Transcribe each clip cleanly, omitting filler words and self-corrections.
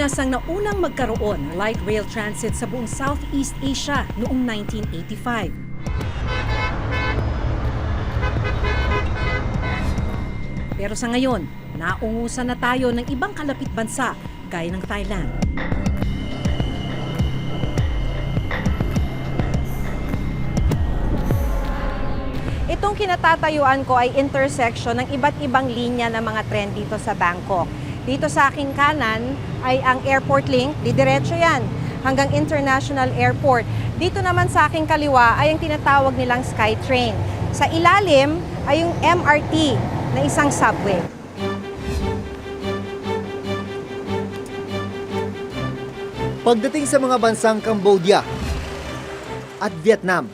Pilipinas ang naunang magkaroon ng light rail transit sa buong Southeast Asia noong 1985. Pero sa ngayon, naungusan na tayo ng ibang kalapit bansa gaya ng Thailand. Itong kinatatayuan ko ay intersection ng iba't ibang linya ng mga tren dito sa Bangkok. Dito sa aking kanan ay ang airport link, didiretso yan hanggang International Airport. Dito naman sa aking kaliwa ay ang tinatawag nilang SkyTrain. Sa ilalim ay yung MRT na isang subway. Pagdating sa mga bansang Cambodia at Vietnam,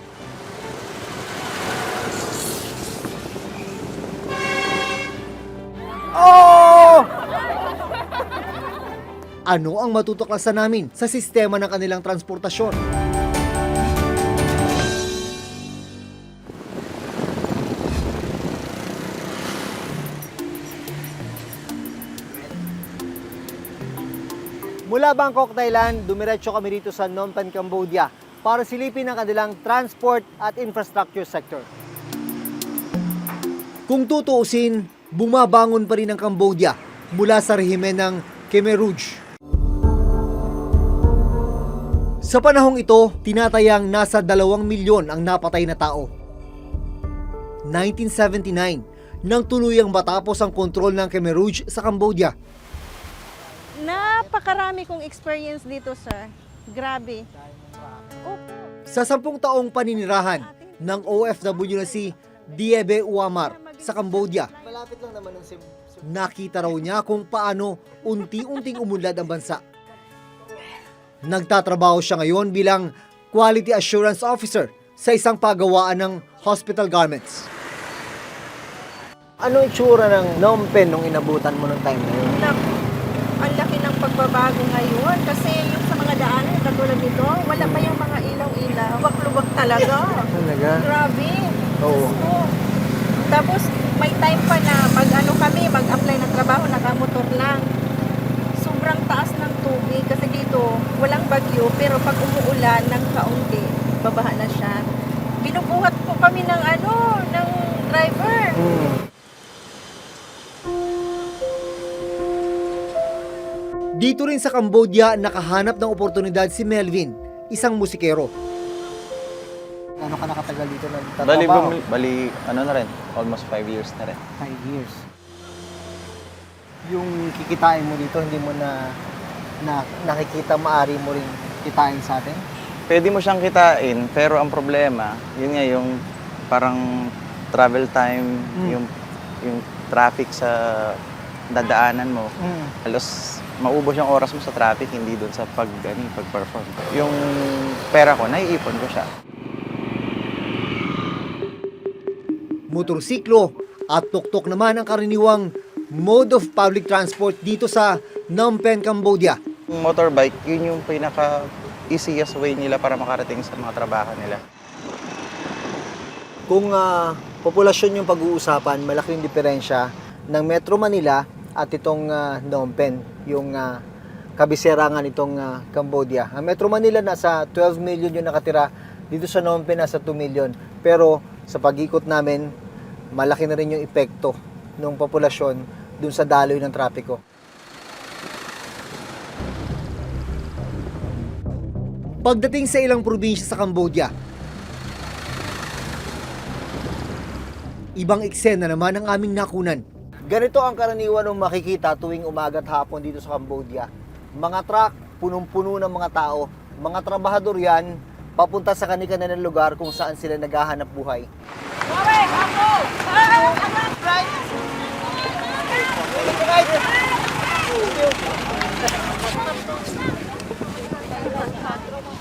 ano ang matutuklasan namin sa sistema ng kanilang transportasyon? Mula Bangkok, Thailand, dumiretso kami dito sa Phnom Penh, Cambodia para silipin ang kanilang transport at infrastructure sector. Kung tutuusin, bumabangon pa rin ang Cambodia mula sa rehimen ng Khmer Rouge. Sa panahong ito, tinatayang nasa 2 milyon ang napatay na tao. 1979, nang tuluyang matapos ang kontrol ng Khmer Rouge sa Cambodia. Napakarami kong experience dito, sir. Grabe. Sa 10 taong paninirahan ng OFW na si Diebe Uamar sa Cambodia, malapit lang naman ng nakita raw niya kung paano unti-unting umunlad ang bansa. Nagtatrabaho siya ngayon bilang Quality Assurance Officer sa isang pagawaan ng hospital garments. Ano itsura ng Phnom Penh nung inabutan mo ng time na yun? Ang laki ng pagbabago ngayon kasi yung sa mga daanan katulad nito, wala pa yung mga ilaw-ilaw. Wak-lubak talaga. Talaga? Grabe. Oo. Gusto. Tapos may time pa na mag-apply ng trabaho, nakamotor lang. Sobrang taas ng tubig kasi dito walang bagyo pero pag umuulan ng kaunti, babaha na siya. Binubuhat po kami ng driver. Dito rin sa Cambodia, nakahanap ng oportunidad si Melvin, isang musikero. Ano ka nakatagal dito nagtatrabaho? Bali, na rin, almost 5 years na rin. 5 years. Yung kikitain mo dito, hindi mo na nakikita, maari mo rin kitain sa atin? Pwede mo siyang kitain, pero ang problema, yun nga yung parang travel time, yung traffic sa dadaanan mo. Halos maubos yung oras mo sa traffic, hindi doon sa pag-perform. Yung pera ko, naiipon ko siya. Motorsiklo at tuktok naman ang karaniwang mode of public transport dito sa Phnom Penh, Cambodia. Yung motorbike, yun yung pinaka-easiest way nila para makarating sa mga trabaho nila. Kung populasyon yung pag-uusapan, malaki yung diferensya ng Metro Manila at itong Phnom Penh, yung kabisera nga nitong Cambodia. Ang Metro Manila nasa 12 million yung nakatira, dito sa Phnom Penh nasa 2 million. Pero sa pag-ikot namin, malaki na rin yung epekto ng populasyon dun sa daloy ng trapiko. Pagdating sa ilang probinsya sa Cambodia, ibang eksena naman ang aming nakunan. Ganito ang karaniwan ng makikita tuwing umaga at hapon dito sa Cambodia. Mga truck, punong-puno ng mga tao. Mga trabahador yan, papunta sa kani-kanilang lugar kung saan sila naghahanap buhay.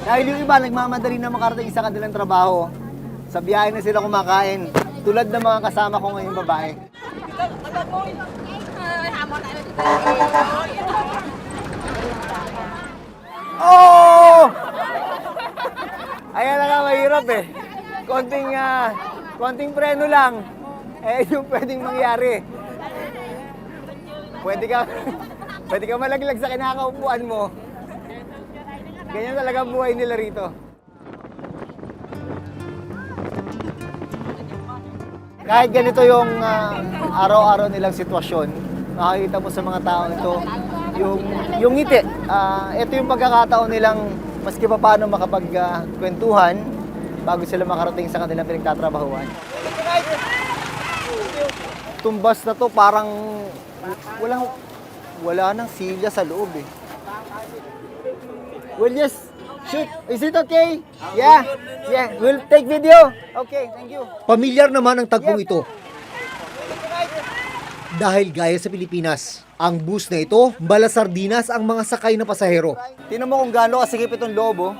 Dahil yung iba nagmamadali na makarating sa kanilang trabaho, sa biyahe na sila kumakain, tulad ng mga kasama ko ngayong babae. Oh! Ayan na nga, mahirap eh. Konting preno lang. Yung pwedeng mangyari. Pwede ka malaglag sa kinakaupuan mo. Ganyan talaga ang buhay nila rito. Kahit ganito yung araw-araw nilang sitwasyon, makikita mo sa mga tao ito, yung ngiti. Ito yung pagkakataon nilang maski pa paano makapagkwentuhan bago sila makarating sa kanilang pinagtatrabahuan. Tumbas na to parang wala nang silya sa loob eh. We'll just shoot. Is it okay? Yeah. We'll take video. Okay, thank you. Pamilyar naman ang tagpong ito. Dahil gaya sa Pilipinas, ang bus na ito, balasardinas ang mga sakay na pasahero. Tingnan mo kung gaano kasikip itong loob, oh.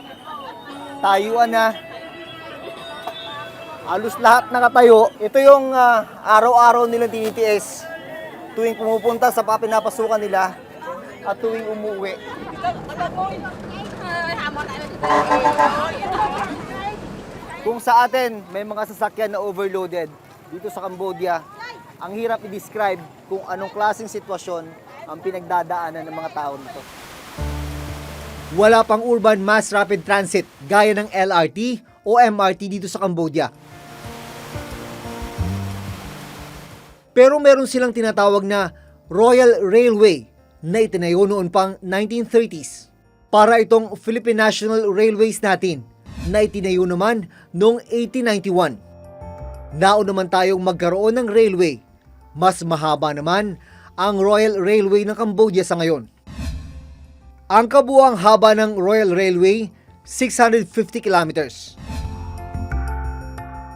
Tayuan na. Halos lahat nakatayo. Ito yung araw-araw nilang tinitiis. Tuwing pumupunta sa pinapasukan nila at tuwing umuwi. Kung sa atin may mga sasakyan na overloaded, dito sa Cambodia, ang hirap i-describe kung anong klaseng sitwasyon ang pinagdadaanan ng mga tao dito. Wala pang urban mass rapid transit gaya ng LRT o MRT dito sa Cambodia. Pero meron silang tinatawag na Royal Railway na itinayo noon pang 1930s. Para itong Philippine National Railways natin na itinayo naman noong 1891. Naon naman tayong magkaroon ng railway. Mas mahaba naman ang Royal Railway ng Cambodia sa ngayon. Ang kabuuang haba ng Royal Railway, 650 kilometers.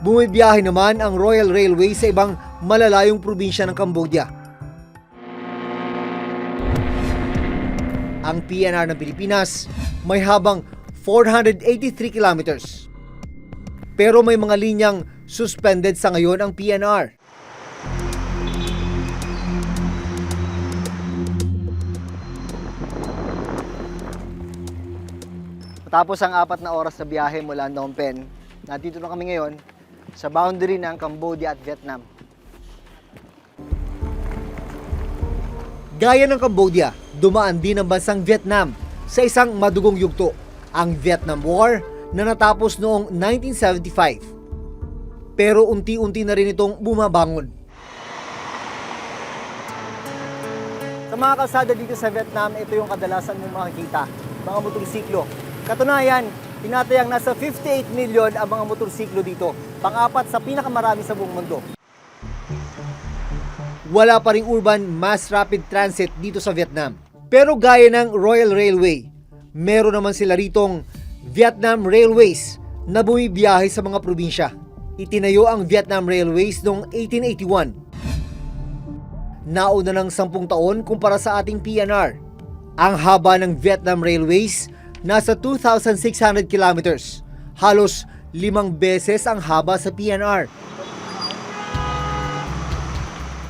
Bumibiyahe naman ang Royal Railway sa ibang malalayong probinsya ng Cambodia. Ang PNR ng Pilipinas may habang 483 kilometers. Pero may mga linyang suspended sa ngayon ang PNR. Matapos ang 4 na oras na biyahe mula Phnom Penh, nandito na kami ngayon sa boundary ng Cambodia at Vietnam. Gaya ng Cambodia, dumaan din ang bansang Vietnam sa isang madugong yugto, ang Vietnam War na natapos noong 1975. Pero unti-unti na rin itong bumabangon. Sa mga kalsada dito sa Vietnam, ito yung kadalasan mong makikita, mga motorsiklo. Katunayan, tinatayang nasa 58 million ang mga motorsiklo dito, pang-4 sa pinakamarami sa buong mundo. Wala pa ring urban mass rapid transit dito sa Vietnam. Pero gaya ng Royal Railway, meron naman sila ritong Vietnam Railways na bumibiyahe sa mga probinsya. Itinayo ang Vietnam Railways noong 1881. Nauna ng 10 taon kumpara sa ating PNR. Ang haba ng Vietnam Railways nasa 2,600 kilometers, halos 5 beses ang haba sa PNR.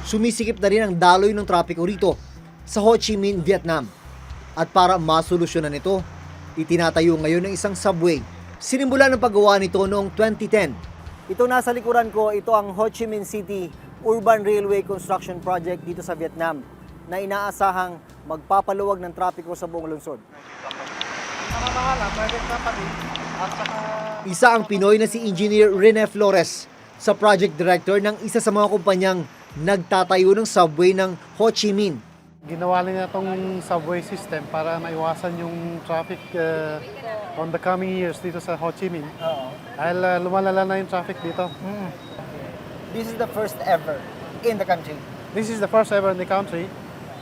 Sumisikip na rin ang daloy ng trapiko rito sa Ho Chi Minh, Vietnam. At para masolusyonan ito, itinatayo ngayon ng isang subway. Sinimula ng paggawa nito noong 2010. Ito nasa likuran ko, ito ang Ho Chi Minh City Urban Railway Construction Project dito sa Vietnam na inaasahang magpapaluwag ng trapiko sa buong lungsod. Isa ang Pinoy na si Engineer Rene Flores sa project director ng isa sa mga kumpanyang nagtatayo ng subway ng Ho Chi Minh. Ginawa nila itong subway system para maiwasan yung traffic on the coming years dito sa Ho Chi Minh. Dahil lumalala na yung traffic dito. This is the first ever in the country. This is the first ever in the country.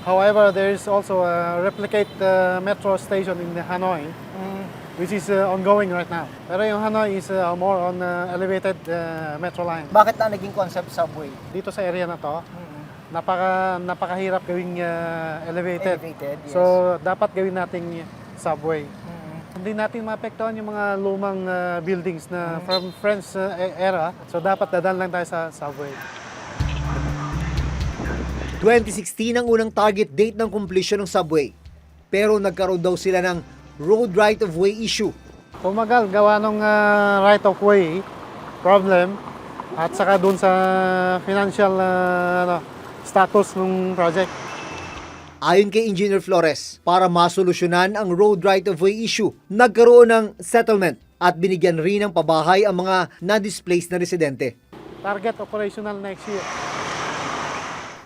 However, there is also a replicate metro station in Hanoi, which is ongoing right now. Pero yung Hanoi is more on elevated metro line. Bakit na naging concept subway? Dito sa area na to, napakahirap gawing elevated. Elevated, yes. So, dapat gawin nating subway. Hindi natin maapektuhan yung mga lumang buildings na from French era. So, dapat dadaan lang tayo sa subway. 2016 ang unang target date ng completion ng subway. Pero nagkaroon daw sila ng road right-of-way issue. Tumagal gawa ng right-of-way problem at saka dun sa financial status ng project. Ayon kay Engineer Flores, para masolusyonan ang road right-of-way issue, nagkaroon ng settlement at binigyan rin ng pabahay ang mga na-displaced na residente. Target operational next year.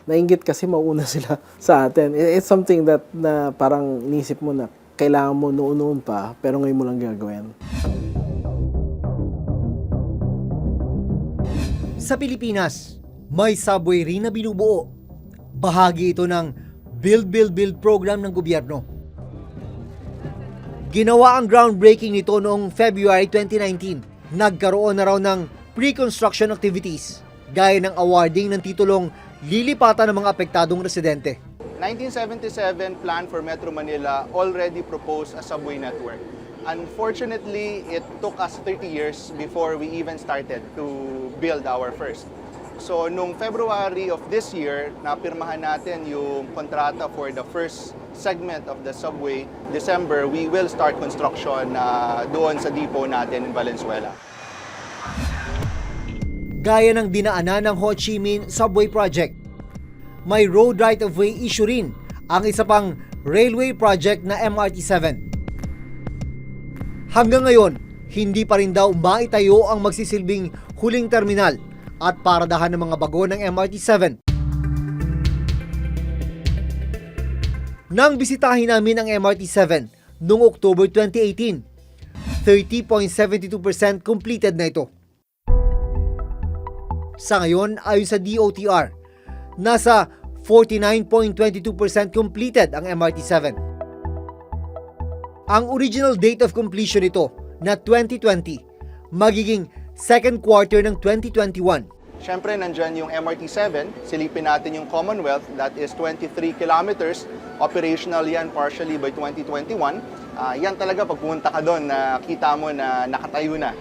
Nainggit kasi mauna sila sa atin. It's something that na parang nisip mo na kailangan mo noon pa, pero ngayon mo lang gagawin. Sa Pilipinas, may subway rin na binubuo. Bahagi ito ng Build program ng gobyerno. Ginawa ang groundbreaking nito noong February 2019. Nagkaroon na raw ng pre-construction activities, gaya ng awarding ng titulong lilipatan ng mga apektadong residente. 1977 plan for Metro Manila already proposed a subway network. Unfortunately, it took us 30 years before we even started to build our first. So, noong February of this year, napirmahan natin yung kontrata for the first segment of the subway. December, we will start construction doon sa depot natin in Valenzuela. Gaya ng dinaanan ng Ho Chi Minh Subway Project, may road right-of-way issue rin ang isa pang railway project na MRT-7. Hanggang ngayon, hindi pa rin daw maitayo ang magsisilbing huling terminal at paradahan ng mga bago ng MRT-7. Nang bisitahin namin ang MRT-7 noong October 2018, 30.72% completed na ito. Sa ngayon, ayon sa DOTR, nasa 49.22% completed ang MRT-7. Ang original date of completion nito na 2020, magiging second quarter ng 2021. Siyempre, nandyan yung MRT-7. Silipin natin yung Commonwealth. That is 23 kilometers. Operational yan partially by 2021. Yan talaga, pag pumunta ka doon, nakita mo na nakatayo na.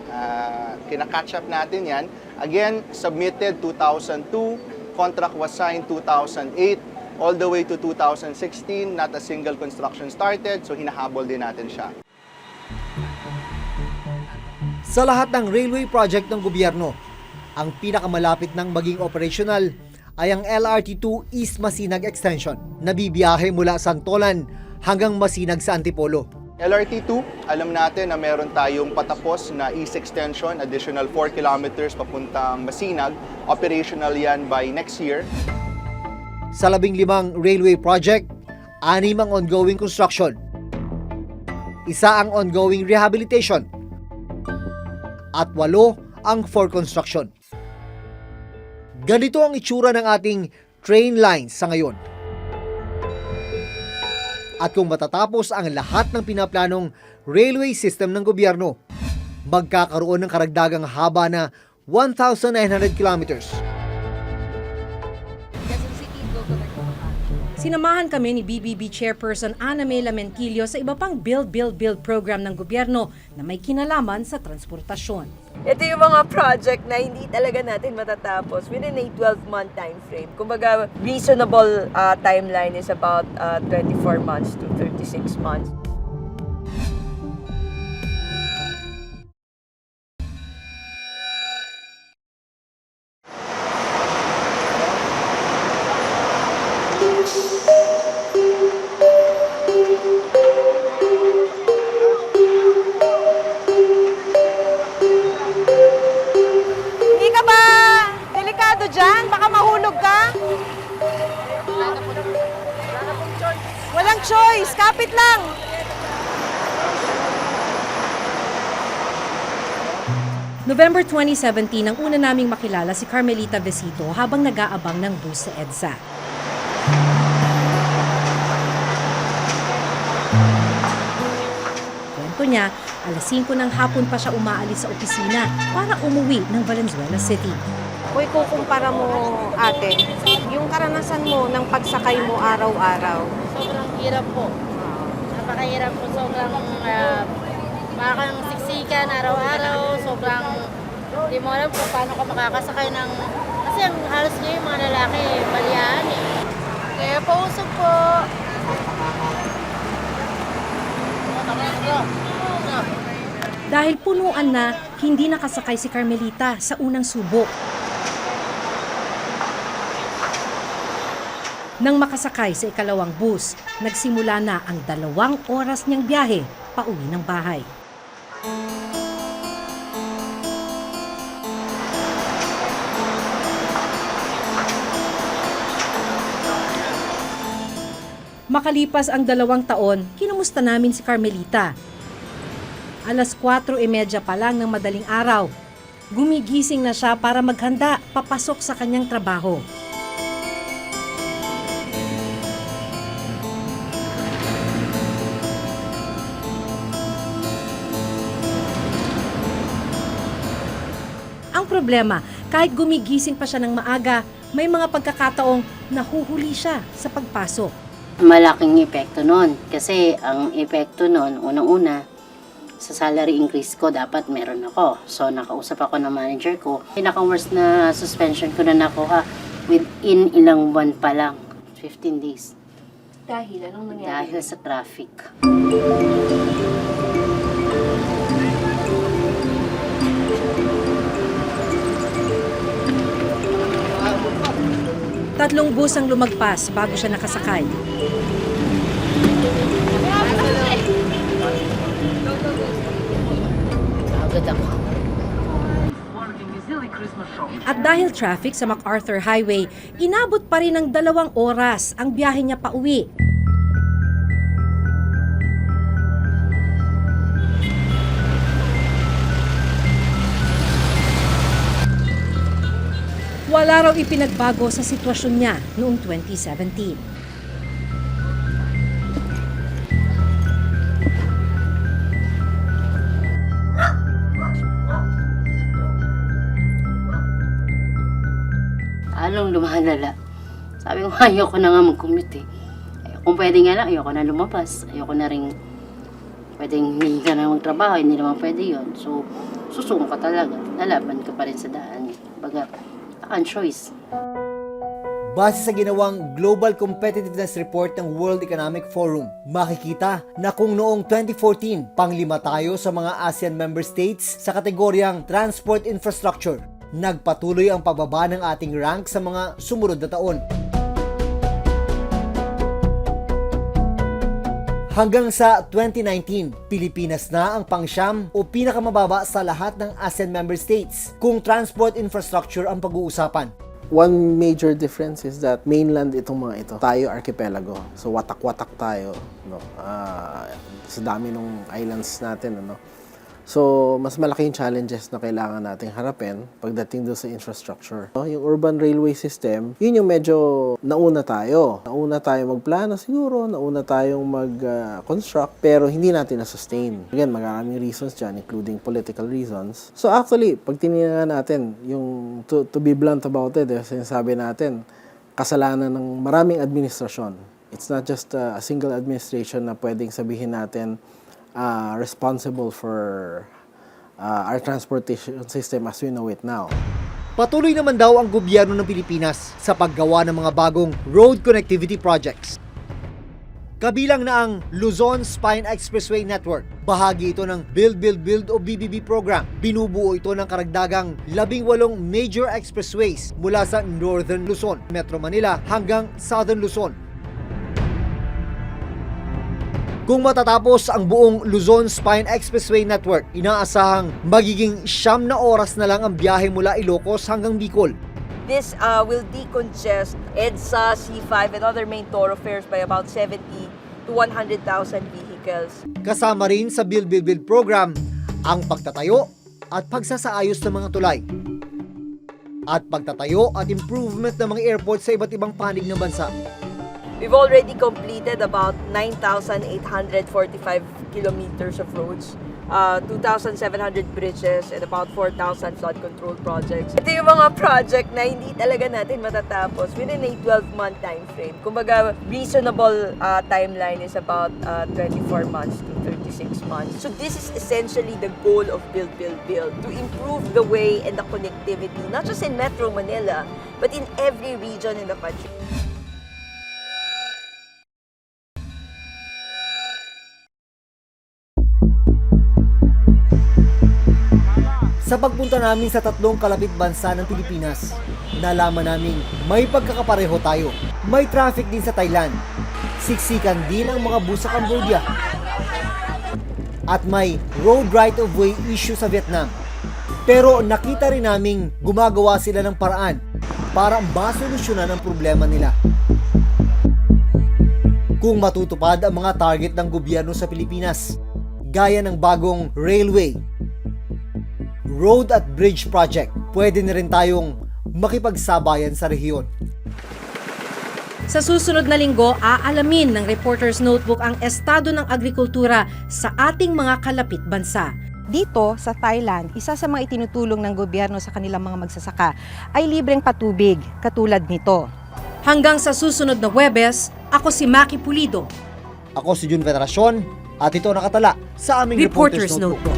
Kina-catch up natin yan. Again, submitted 2002. Contract was signed 2008. All the way to 2016, not a single construction started. So, hinahabol din natin siya. Sa lahat ng railway project ng gobyerno, ang pinakamalapit ng maging operational ay ang LRT2 East Masinag Extension na bibiyahe mula Santolan hanggang Masinag sa Antipolo. LRT2, alam natin na meron tayong patapos na East Extension, additional 4 kilometers papuntang Masinag. Operational yan by next year. Sa 15 railway project, 6 ang ongoing construction, 1 ang ongoing rehabilitation, at 8 ang for construction. Ganito ang itsura ng ating train lines sa ngayon. At kung matatapos ang lahat ng pinaplanong railway system ng gobyerno, magkakaroon ng karagdagang haba na 1,900 kilometers. Sinamahan kami ni BBB Chairperson Ana Mela Menquillo sa iba pang build program ng gobyerno na may kinalaman sa transportasyon. Ito yung mga project na hindi talaga natin matatapos within a 12-month time frame. Kumbaga, reasonable timeline is about 24 months to 36 months. Hindi ka ba delikado dyan? Baka mahulog ka? Walang choice. Kapit lang. November 2017 ang una naming makilala si Carmelita Besito habang nag-aabang ng bus sa EDSA. Kwento niya, alas 5 ng hapon pa siya umaalis sa opisina para umuwi ng Valenzuela City. Kung ikukumpara mo, ate, yung karanasan mo ng pagsakay mo araw-araw. Sobrang hirap po. Napakahirap po. Sobrang parang siksikan araw-araw. Sobrang hindi mo alam kung paano ka makakasakay ng... Kasi ang halos niya yung mga lalaki, baliaan eh. Kaya pausog po. Dahil punuan na, hindi nakasakay si Carmelita sa unang subok. Nang makasakay sa ikalawang bus, nagsimula na ang 2 oras niyang biyahe pauwi ng bahay. Makalipas ang 2 taon, kinumusta namin si Carmelita. Alas 4:30 pa lang ng madaling araw, gumigising na siya para maghanda papasok sa kanyang trabaho. Ang problema, kahit gumigising pa siya ng maaga, may mga pagkakataong nahuhuli siya sa pagpasok. Malaking epekto nun. Kasi ang epekto nun, unang-una, sa salary increase ko, dapat meron ako. So, nakausap ako ng manager ko. Pinaka-worst na suspension ko na nakuha within ilang buwan pa lang. 15 days. Dahil anong nangyari? Dahil sa traffic. Tatlong bus ang lumagpas bago siya nakasakay. Agad ako. At dahil traffic sa MacArthur Highway, inabot pa rin ng 2 oras ang biyahe niya pauwi. Wala raw ipinagbago sa sitwasyon niya noong 2017. Along lumalala. Sabi ko, ayoko na nga mag-commute eh. Kung pwede nga lang, ayoko na lumabas. Ayoko na rin pwedeng hindi ka na magtrabaho, hindi naman pwede yun. So, susuko ka talaga. Lalaban ka pa rin sa daan. Baga, ang choice. Base sa ginawang Global Competitiveness Report ng World Economic Forum, makikita na kung noong 2014, pang-5 tayo sa mga ASEAN member states sa kategoryang transport infrastructure, nagpatuloy ang pagbaba ng ating rank sa mga sumunod na taon. Hanggang sa 2019, Pilipinas na ang pang-siyam o pinakamababa sa lahat ng ASEAN member states kung transport infrastructure ang pag-uusapan. One major difference is that mainland itong mga ito. Tayo archipelago. So watak-watak tayo, no. Sa dami ng islands natin, ano. So, mas malaking challenges na kailangan nating harapin pagdating doon sa infrastructure. Yung urban railway system, yun yung medyo nauna tayo. Nauna tayo magplano siguro, nauna tayong mag-construct, pero hindi natin na-sustain. Again, maraming reasons dyan, including political reasons. So actually, pag tinignan natin, yung to be blunt about it, sinasabi natin, kasalanan ng maraming administrasyon. It's not just a single administration na pwedeng sabihin natin responsible for our transportation system as we know it now. Patuloy naman daw ang gobyerno ng Pilipinas sa paggawa ng mga bagong road connectivity projects. Kabilang na ang Luzon Spine Expressway Network. Bahagi ito ng Build, Build, Build o BBB program. Binubuo ito ng karagdagang 18 major expressways mula sa Northern Luzon, Metro Manila hanggang Southern Luzon. Kung matatapos ang buong Luzon Spine Expressway Network, inaasahang magiging 9 na oras na lang ang biyahe mula Ilocos hanggang Bicol. This will decongest EDSA, C5, and other main thoroughfares by about 70 to 100,000 vehicles. Kasama rin sa Build Build Build program ang pagtatayo at pagsasaayos ng mga tulay. At pagtatayo at improvement ng mga airport sa iba't ibang panig ng bansa. We've already completed about 9,845 kilometers of roads, 2,700 bridges, and about 4,000 flood control projects. Ito yung mga project na hindi talaga natin matatapos within a 12-month time frame. Kumbaga, reasonable timeline is about 24 months to 36 months. So this is essentially the goal of Build, Build, Build, to improve the way and the connectivity, not just in Metro Manila, but in every region in the country. Sa pagpunta namin sa tatlong kalapit bansa ng Pilipinas, nalaman namin may pagkakapareho tayo. May traffic din sa Thailand. Siksikan din ang mga bus sa Cambodia. At may road right-of-way issue sa Vietnam. Pero nakita rin naming gumagawa sila ng paraan para masolusyonan ang problema nila. Kung matutupad ang mga target ng gobyerno sa Pilipinas, gaya ng bagong railway, road at bridge project, pwede na rin tayong makipagsabayan sa rehiyon. Sa susunod na linggo, aalamin ng Reporter's Notebook ang estado ng agrikultura sa ating mga kalapit bansa. Dito sa Thailand, isa sa mga itinutulong ng gobyerno sa kanilang mga magsasaka ay libreng patubig katulad nito. Hanggang sa susunod na Huwebes, ako si Maki Pulido. Ako si Jun Veneracion at ito nakatala sa aming Reporter's Reporter's Notebook.